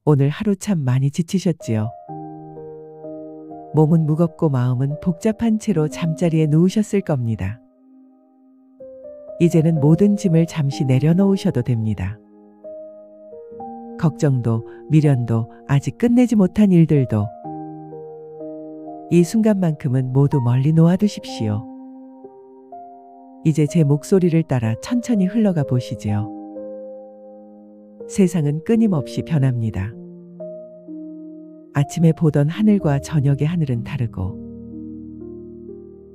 오늘 하루 참 많이 지치셨지요? 몸은 무겁고 마음은 복잡한 채로 잠자리에 누우셨을 겁니다. 이제는 모든 짐을 잠시 내려놓으셔도 됩니다. 걱정도, 미련도, 아직 끝내지 못한 일들도 이 순간만큼은 모두 멀리 놓아두십시오. 이제 제 목소리를 따라 천천히 흘러가 보시지요. 세상은 끊임없이 변합니다. 아침에 보던 하늘과 저녁의 하늘은 다르고,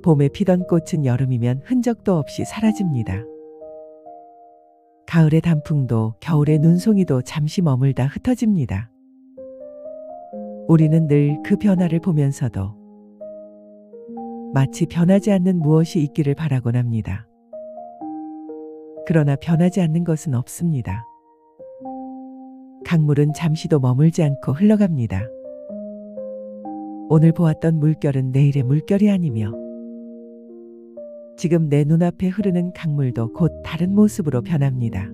봄에 피던 꽃은 여름이면 흔적도 없이 사라집니다. 가을의 단풍도 겨울의 눈송이도 잠시 머물다 흩어집니다. 우리는 늘 그 변화를 보면서도 마치 변하지 않는 무엇이 있기를 바라곤 합니다. 그러나 변하지 않는 것은 없습니다. 강물은 잠시도 머물지 않고 흘러갑니다. 오늘 보았던 물결은 내일의 물결이 아니며, 지금 내 눈앞에 흐르는 강물도 곧 다른 모습으로 변합니다.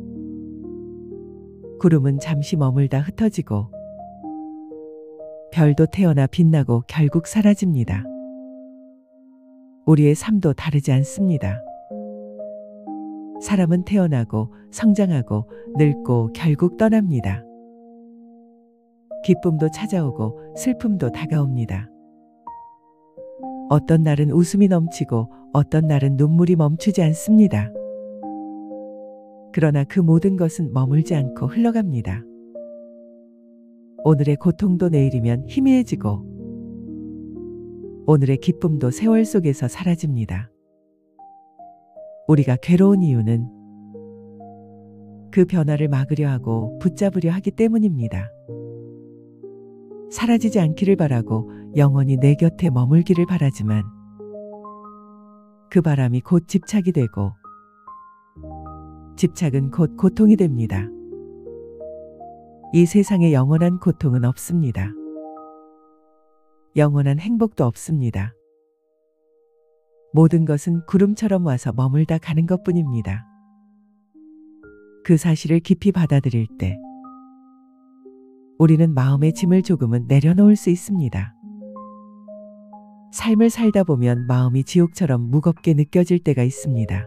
구름은 잠시 머물다 흩어지고, 별도 태어나 빛나고 결국 사라집니다. 우리의 삶도 다르지 않습니다. 사람은 태어나고 성장하고 늙고 결국 떠납니다. 기쁨도 찾아오고 슬픔도 다가옵니다. 어떤 날은 웃음이 넘치고 어떤 날은 눈물이 멈추지 않습니다. 그러나 그 모든 것은 머물지 않고 흘러갑니다. 오늘의 고통도 내일이면 희미해지고, 오늘의 기쁨도 세월 속에서 사라집니다. 우리가 괴로운 이유는 그 변화를 막으려 하고 붙잡으려 하기 때문입니다. 사라지지 않기를 바라고 영원히 내 곁에 머물기를 바라지만, 그 바람이 곧 집착이 되고, 집착은 곧 고통이 됩니다. 이 세상에 영원한 고통은 없습니다. 영원한 행복도 없습니다. 모든 것은 구름처럼 와서 머물다 가는 것뿐입니다. 그 사실을 깊이 받아들일 때 우리는 마음의 짐을 조금은 내려놓을 수 있습니다. 삶을 살다 보면 마음이 지옥처럼 무겁게 느껴질 때가 있습니다.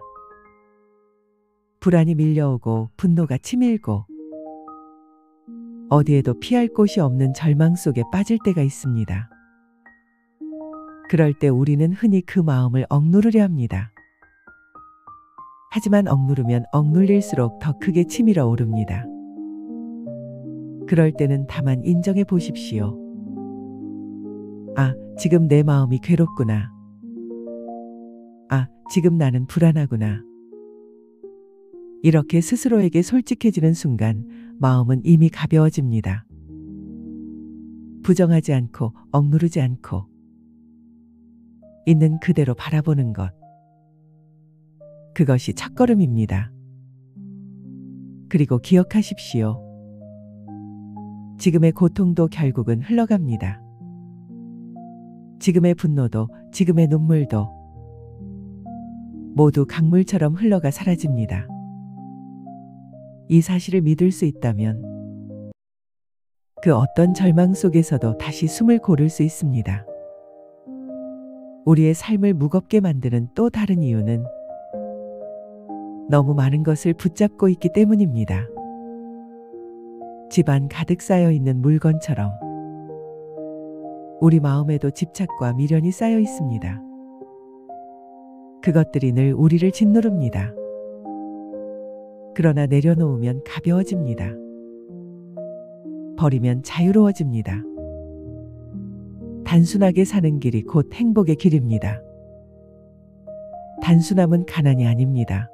불안이 밀려오고 분노가 치밀고 어디에도 피할 곳이 없는 절망 속에 빠질 때가 있습니다. 그럴 때 우리는 흔히 그 마음을 억누르려 합니다. 하지만 억누르면 억눌릴수록 더 크게 치밀어 오릅니다. 그럴 때는 다만 인정해 보십시오. 아, 지금 내 마음이 괴롭구나. 아, 지금 나는 불안하구나. 이렇게 스스로에게 솔직해지는 순간 마음은 이미 가벼워집니다. 부정하지 않고 억누르지 않고 있는 그대로 바라보는 것. 그것이 첫걸음입니다. 그리고 기억하십시오. 지금의 고통도 결국은 흘러갑니다. 지금의 분노도, 지금의 눈물도 모두 강물처럼 흘러가 사라집니다. 이 사실을 믿을 수 있다면 그 어떤 절망 속에서도 다시 숨을 고를 수 있습니다. 우리의 삶을 무겁게 만드는 또 다른 이유는 너무 많은 것을 붙잡고 있기 때문입니다. 집안 가득 쌓여 있는 물건처럼 우리 마음에도 집착과 미련이 쌓여 있습니다. 그것들이 늘 우리를 짓누릅니다. 그러나 내려놓으면 가벼워집니다. 버리면 자유로워집니다. 단순하게 사는 길이 곧 행복의 길입니다. 단순함은 가난이 아닙니다.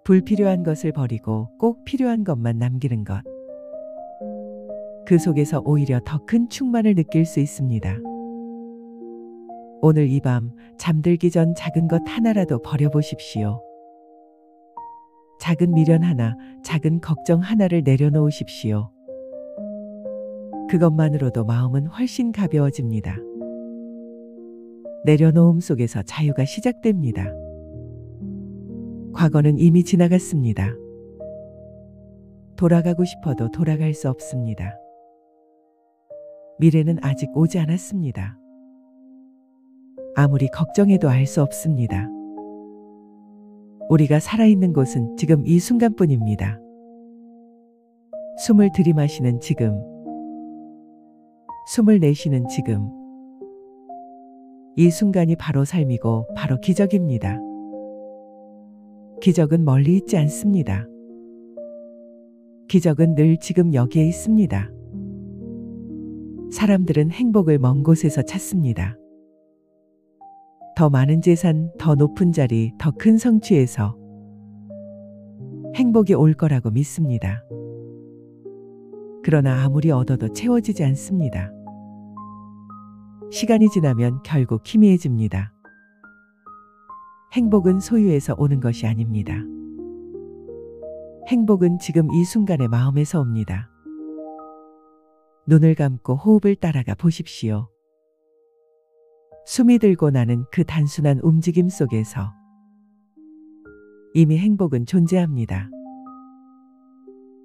불필요한 것을 버리고 꼭 필요한 것만 남기는 것. 그 속에서 오히려 더 큰 충만을 느낄 수 있습니다. 오늘 이 밤 잠들기 전 작은 것 하나라도 버려보십시오. 작은 미련 하나, 작은 걱정 하나를 내려놓으십시오. 그것만으로도 마음은 훨씬 가벼워집니다. 내려놓음 속에서 자유가 시작됩니다. 과거는 이미 지나갔습니다. 돌아가고 싶어도 돌아갈 수 없습니다. 미래는 아직 오지 않았습니다. 아무리 걱정해도 알 수 없습니다. 우리가 살아있는 곳은 지금 이 순간뿐입니다. 숨을 들이마시는 지금, 숨을 내쉬는 지금, 이 순간이 바로 삶이고 바로 기적입니다. 기적은 멀리 있지 않습니다. 기적은 늘 지금 여기에 있습니다. 사람들은 행복을 먼 곳에서 찾습니다. 더 많은 재산, 더 높은 자리, 더 큰 성취에서 행복이 올 거라고 믿습니다. 그러나 아무리 얻어도 채워지지 않습니다. 시간이 지나면 결국 희미해집니다. 행복은 소유에서 오는 것이 아닙니다. 행복은 지금 이 순간의 마음에서 옵니다. 눈을 감고 호흡을 따라가 보십시오. 숨이 들고 나는 그 단순한 움직임 속에서 이미 행복은 존재합니다.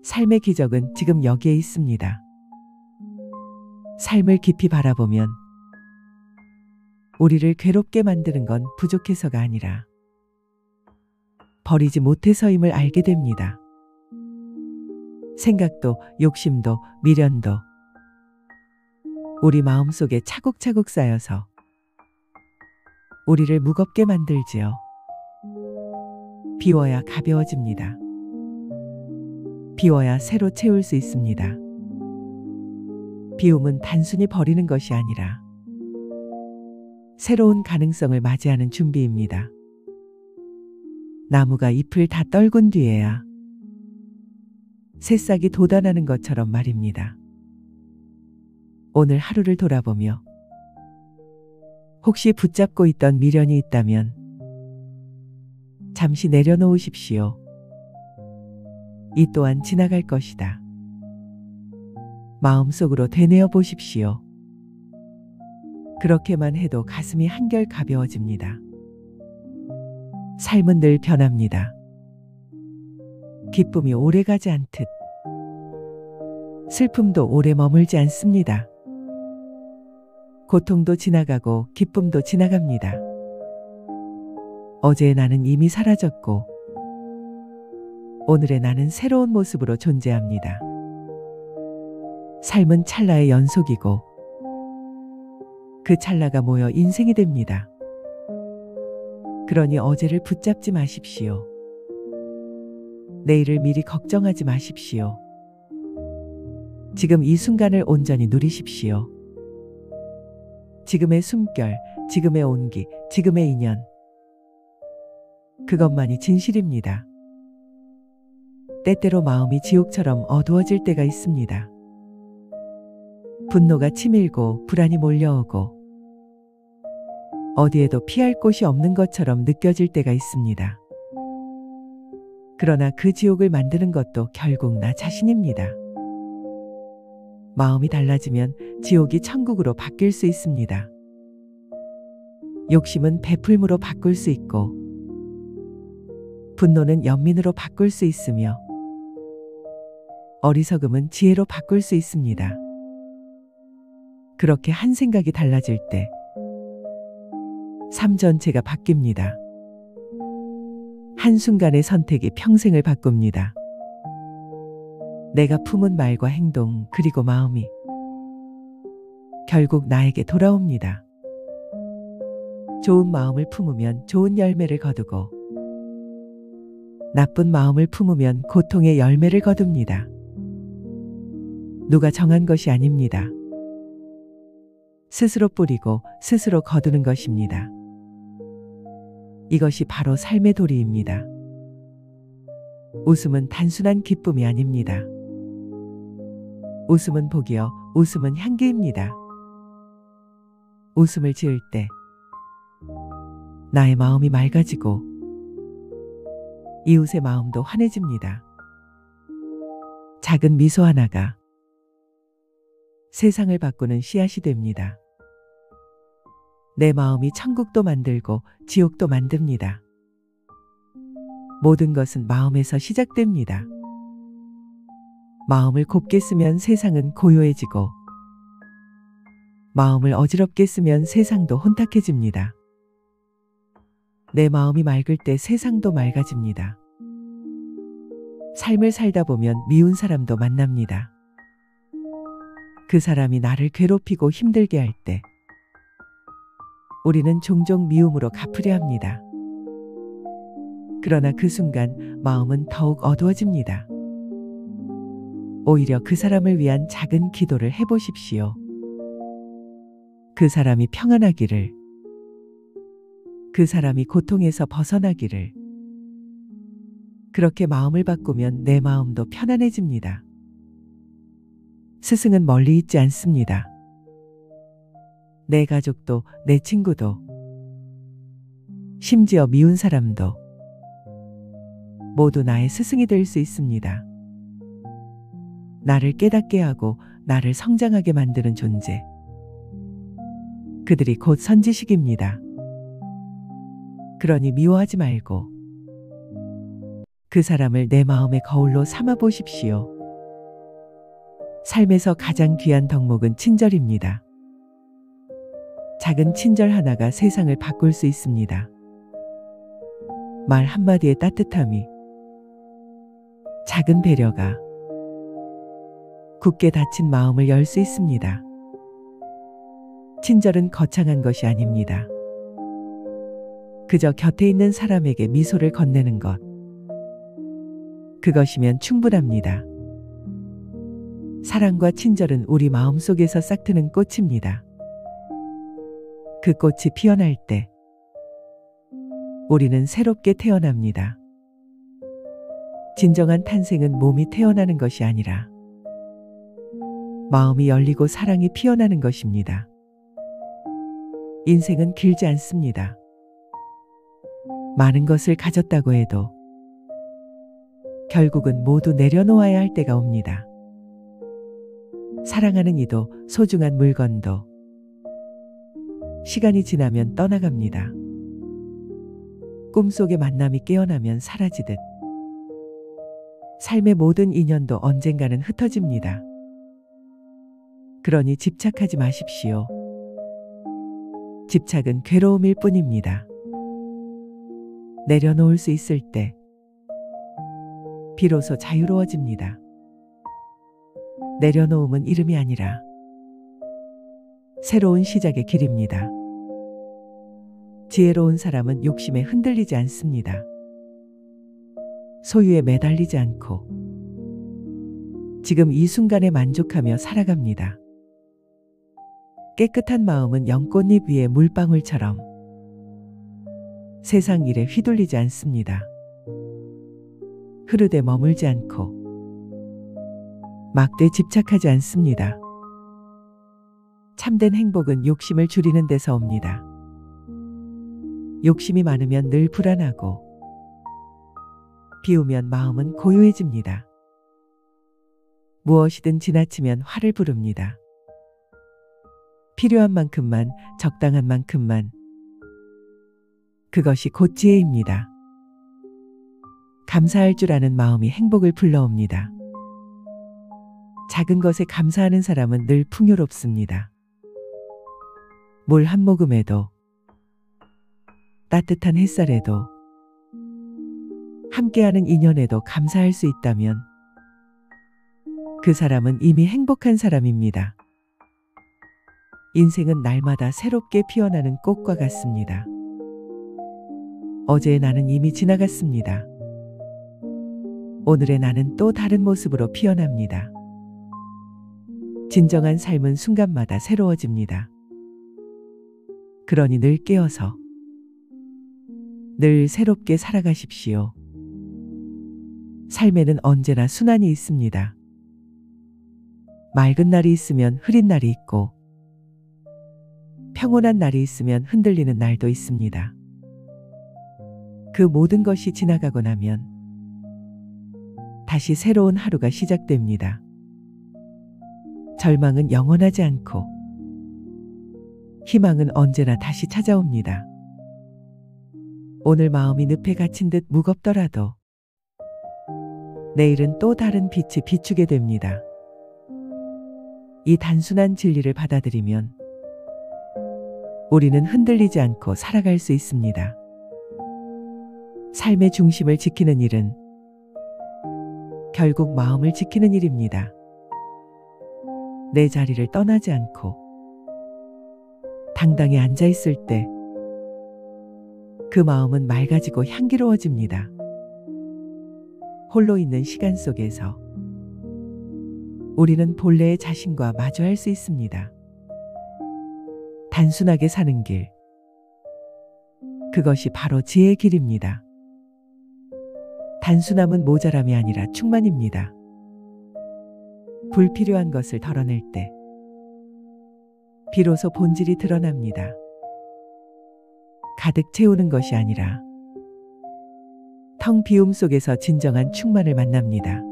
삶의 기적은 지금 여기에 있습니다. 삶을 깊이 바라보면 우리를 괴롭게 만드는 건 부족해서가 아니라 버리지 못해서임을 알게 됩니다. 생각도, 욕심도, 미련도 우리 마음속에 차곡차곡 쌓여서 우리를 무겁게 만들지요. 비워야 가벼워집니다. 비워야 새로 채울 수 있습니다. 비움은 단순히 버리는 것이 아니라 새로운 가능성을 맞이하는 준비입니다. 나무가 잎을 다 떨군 뒤에야 새싹이 돋아나는 것처럼 말입니다. 오늘 하루를 돌아보며 혹시 붙잡고 있던 미련이 있다면 잠시 내려놓으십시오. 이 또한 지나갈 것이다. 마음속으로 되뇌어 보십시오. 그렇게만 해도 가슴이 한결 가벼워집니다. 삶은 늘 변합니다. 기쁨이 오래가지 않듯 슬픔도 오래 머물지 않습니다. 고통도 지나가고 기쁨도 지나갑니다. 어제의 나는 이미 사라졌고 오늘의 나는 새로운 모습으로 존재합니다. 삶은 찰나의 연속이고 그 찰나가 모여 인생이 됩니다. 그러니 어제를 붙잡지 마십시오. 내일을 미리 걱정하지 마십시오. 지금 이 순간을 온전히 누리십시오. 지금의 숨결, 지금의 온기, 지금의 인연. 그것만이 진실입니다. 때때로 마음이 지옥처럼 어두워질 때가 있습니다. 분노가 치밀고 불안이 몰려오고 어디에도 피할 곳이 없는 것처럼 느껴질 때가 있습니다. 그러나 그 지옥을 만드는 것도 결국 나 자신입니다. 마음이 달라지면 지옥이 천국으로 바뀔 수 있습니다. 욕심은 베풀므로 바꿀 수 있고 분노는 연민으로 바꿀 수 있으며 어리석음은 지혜로 바꿀 수 있습니다. 그렇게 한 생각이 달라질 때 삶 전체가 바뀝니다. 한순간의 선택이 평생을 바꿉니다. 내가 품은 말과 행동 그리고 마음이 결국 나에게 돌아옵니다. 좋은 마음을 품으면 좋은 열매를 거두고 나쁜 마음을 품으면 고통의 열매를 거둡니다. 누가 정한 것이 아닙니다. 스스로 뿌리고 스스로 거두는 것입니다. 이것이 바로 삶의 도리입니다. 웃음은 단순한 기쁨이 아닙니다. 웃음은 복이요, 웃음은 향기입니다. 웃음을 지을 때 나의 마음이 맑아지고 이웃의 마음도 환해집니다. 작은 미소 하나가 세상을 바꾸는 씨앗이 됩니다. 내 마음이 천국도 만들고 지옥도 만듭니다. 모든 것은 마음에서 시작됩니다. 마음을 곱게 쓰면 세상은 고요해지고 마음을 어지럽게 쓰면 세상도 혼탁해집니다. 내 마음이 맑을 때 세상도 맑아집니다. 삶을 살다 보면 미운 사람도 만납니다. 그 사람이 나를 괴롭히고 힘들게 할 때 우리는 종종 미움으로 갚으려 합니다. 그러나 그 순간 마음은 더욱 어두워집니다. 오히려 그 사람을 위한 작은 기도를 해보십시오. 그 사람이 평안하기를, 그 사람이 고통에서 벗어나기를. 그렇게 마음을 바꾸면 내 마음도 편안해집니다. 스승은 멀리 있지 않습니다. 내 가족도, 내 친구도, 심지어 미운 사람도 모두 나의 스승이 될 수 있습니다. 나를 깨닫게 하고 나를 성장하게 만드는 존재. 그들이 곧 선지식입니다. 그러니 미워하지 말고 그 사람을 내 마음의 거울로 삼아 보십시오. 삶에서 가장 귀한 덕목은 친절입니다. 작은 친절 하나가 세상을 바꿀 수 있습니다. 말 한마디의 따뜻함이, 작은 배려가 굳게 닫힌 마음을 열 수 있습니다. 친절은 거창한 것이 아닙니다. 그저 곁에 있는 사람에게 미소를 건네는 것. 그것이면 충분합니다. 사랑과 친절은 우리 마음속에서 싹트는 꽃입니다. 그 꽃이 피어날 때 우리는 새롭게 태어납니다. 진정한 탄생은 몸이 태어나는 것이 아니라 마음이 열리고 사랑이 피어나는 것입니다. 인생은 길지 않습니다. 많은 것을 가졌다고 해도 결국은 모두 내려놓아야 할 때가 옵니다. 사랑하는 이도 소중한 물건도 시간이 지나면 떠나갑니다. 꿈속의 만남이 깨어나면 사라지듯 삶의 모든 인연도 언젠가는 흩어집니다. 그러니 집착하지 마십시오. 집착은 괴로움일 뿐입니다. 내려놓을 수 있을 때 비로소 자유로워집니다. 내려놓음은 이름이 아니라 새로운 시작의 길입니다. 지혜로운 사람은 욕심에 흔들리지 않습니다. 소유에 매달리지 않고 지금 이 순간에 만족하며 살아갑니다. 깨끗한 마음은 연꽃잎 위의 물방울처럼 세상 일에 휘둘리지 않습니다. 흐르되 머물지 않고 막대 집착하지 않습니다. 참된 행복은 욕심을 줄이는 데서 옵니다. 욕심이 많으면 늘 불안하고 비우면 마음은 고요해집니다. 무엇이든 지나치면 화를 부릅니다. 필요한 만큼만, 적당한 만큼만. 그것이 곧 지혜입니다. 감사할 줄 아는 마음이 행복을 불러옵니다. 작은 것에 감사하는 사람은 늘 풍요롭습니다. 물 한 모금에도, 따뜻한 햇살에도, 함께하는 인연에도 감사할 수 있다면 그 사람은 이미 행복한 사람입니다. 인생은 날마다 새롭게 피어나는 꽃과 같습니다. 어제의 나는 이미 지나갔습니다. 오늘의 나는 또 다른 모습으로 피어납니다. 진정한 삶은 순간마다 새로워집니다. 그러니 늘 깨어서 늘 새롭게 살아가십시오. 삶에는 언제나 순환이 있습니다. 맑은 날이 있으면 흐린 날이 있고 평온한 날이 있으면 흔들리는 날도 있습니다. 그 모든 것이 지나가고 나면 다시 새로운 하루가 시작됩니다. 절망은 영원하지 않고 희망은 언제나 다시 찾아옵니다. 오늘 마음이 늪에 갇힌 듯 무겁더라도 내일은 또 다른 빛이 비추게 됩니다. 이 단순한 진리를 받아들이면 우리는 흔들리지 않고 살아갈 수 있습니다. 삶의 중심을 지키는 일은 결국 마음을 지키는 일입니다. 내 자리를 떠나지 않고 당당히 앉아 있을 때 그 마음은 맑아지고 향기로워집니다. 홀로 있는 시간 속에서 우리는 본래의 자신과 마주할 수 있습니다. 단순하게 사는 길. 그것이 바로 지혜의 길입니다. 단순함은 모자람이 아니라 충만입니다. 불필요한 것을 덜어낼 때 비로소 본질이 드러납니다. 가득 채우는 것이 아니라 텅 비움 속에서 진정한 충만을 만납니다.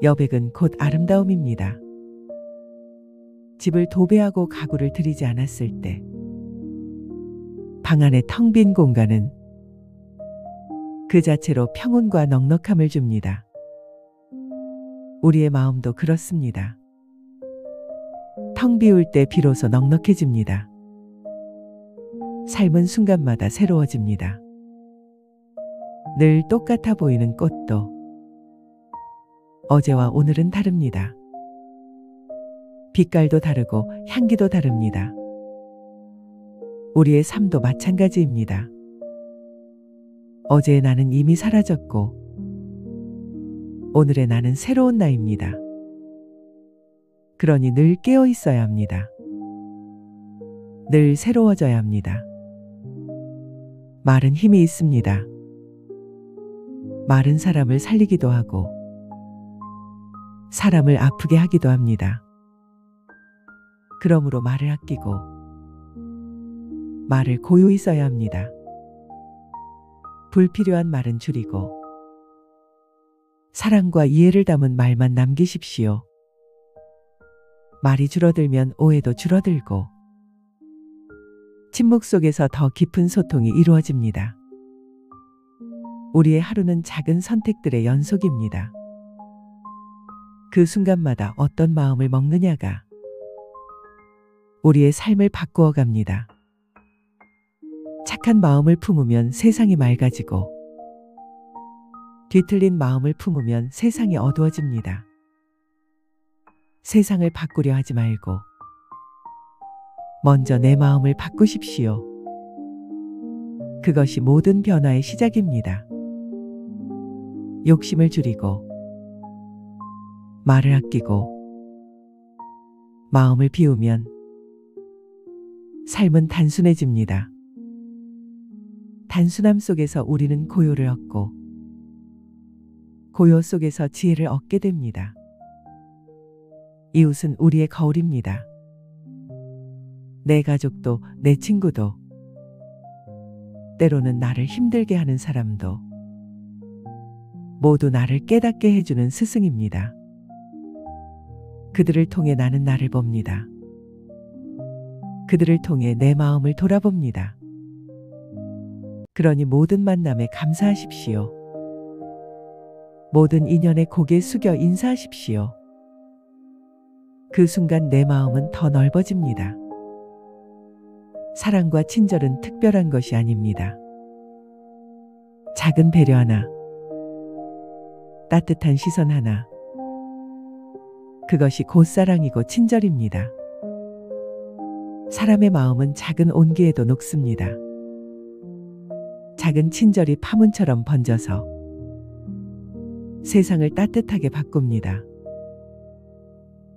여백은 곧 아름다움입니다. 집을 도배하고 가구를 들이지 않았을 때 방 안의 텅 빈 공간은 그 자체로 평온과 넉넉함을 줍니다. 우리의 마음도 그렇습니다. 텅 비울 때 비로소 넉넉해집니다. 삶은 순간마다 새로워집니다. 늘 똑같아 보이는 꽃도 어제와 오늘은 다릅니다. 빛깔도 다르고 향기도 다릅니다. 우리의 삶도 마찬가지입니다. 어제의 나는 이미 사라졌고 오늘의 나는 새로운 나입니다. 그러니 늘 깨어 있어야 합니다. 늘 새로워져야 합니다. 말은 힘이 있습니다. 말은 사람을 살리기도 하고 사람을 아프게 하기도 합니다. 그러므로 말을 아끼고 말을 고요히 써야 합니다. 불필요한 말은 줄이고 사랑과 이해를 담은 말만 남기십시오. 말이 줄어들면 오해도 줄어들고 침묵 속에서 더 깊은 소통이 이루어집니다. 우리의 하루는 작은 선택들의 연속입니다. 그 순간마다 어떤 마음을 먹느냐가 우리의 삶을 바꾸어 갑니다. 착한 마음을 품으면 세상이 맑아지고 뒤틀린 마음을 품으면 세상이 어두워집니다. 세상을 바꾸려 하지 말고 먼저 내 마음을 바꾸십시오. 그것이 모든 변화의 시작입니다. 욕심을 줄이고 말을 아끼고 마음을 비우면 삶은 단순해집니다. 단순함 속에서 우리는 고요를 얻고 고요 속에서 지혜를 얻게 됩니다. 이웃은 우리의 거울입니다. 내 가족도 내 친구도 때로는 나를 힘들게 하는 사람도 모두 나를 깨닫게 해주는 스승입니다. 그들을 통해 나는 나를 봅니다. 그들을 통해 내 마음을 돌아봅니다. 그러니 모든 만남에 감사하십시오. 모든 인연에 고개 숙여 인사하십시오. 그 순간 내 마음은 더 넓어집니다. 사랑과 친절은 특별한 것이 아닙니다. 작은 배려 하나, 따뜻한 시선 하나, 그것이 곧 사랑이고 친절입니다. 사람의 마음은 작은 온기에도 녹습니다. 작은 친절이 파문처럼 번져서 세상을 따뜻하게 바꿉니다.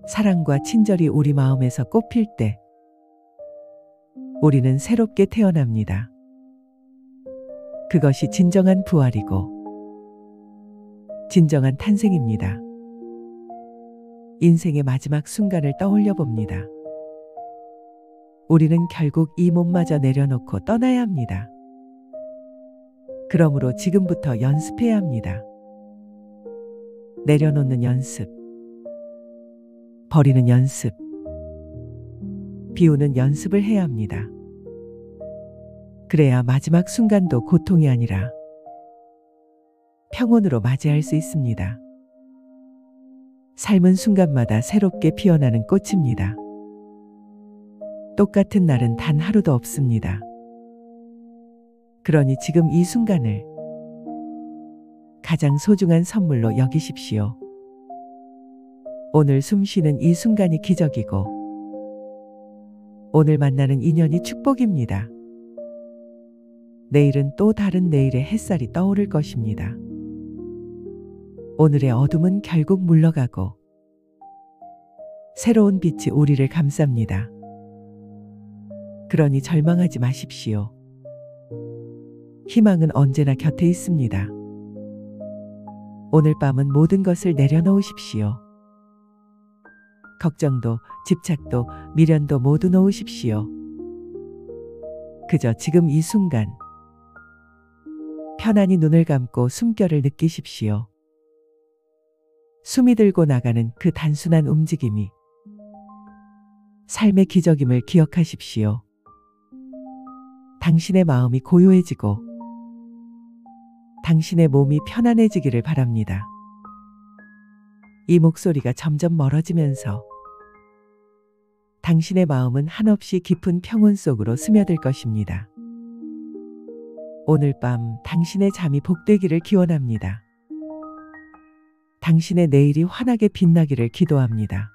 사랑과 친절이 우리 마음에서 꽃필 때 우리는 새롭게 태어납니다. 그것이 진정한 부활이고 진정한 탄생입니다. 인생의 마지막 순간을 떠올려 봅니다. 우리는 결국 이 몸마저 내려놓고 떠나야 합니다. 그러므로 지금부터 연습해야 합니다. 내려놓는 연습, 버리는 연습, 비우는 연습을 해야 합니다. 그래야 마지막 순간도 고통이 아니라 평온으로 맞이할 수 있습니다. 삶은 순간마다 새롭게 피어나는 꽃입니다. 똑같은 날은 단 하루도 없습니다. 그러니 지금 이 순간을 가장 소중한 선물로 여기십시오. 오늘 숨 쉬는 이 순간이 기적이고 오늘 만나는 인연이 축복입니다. 내일은 또 다른 내일의 햇살이 떠오를 것입니다. 오늘의 어둠은 결국 물러가고 새로운 빛이 우리를 감쌉니다. 그러니 절망하지 마십시오. 희망은 언제나 곁에 있습니다. 오늘 밤은 모든 것을 내려놓으십시오. 걱정도, 집착도, 미련도 모두 놓으십시오. 그저 지금 이 순간 편안히 눈을 감고 숨결을 느끼십시오. 숨이 들고 나가는 그 단순한 움직임이 삶의 기적임을 기억하십시오. 당신의 마음이 고요해지고 당신의 몸이 편안해지기를 바랍니다. 이 목소리가 점점 멀어지면서 당신의 마음은 한없이 깊은 평온 속으로 스며들 것입니다. 오늘 밤 당신의 잠이 복되기를 기원합니다. 당신의 내일이 환하게 빛나기를 기도합니다.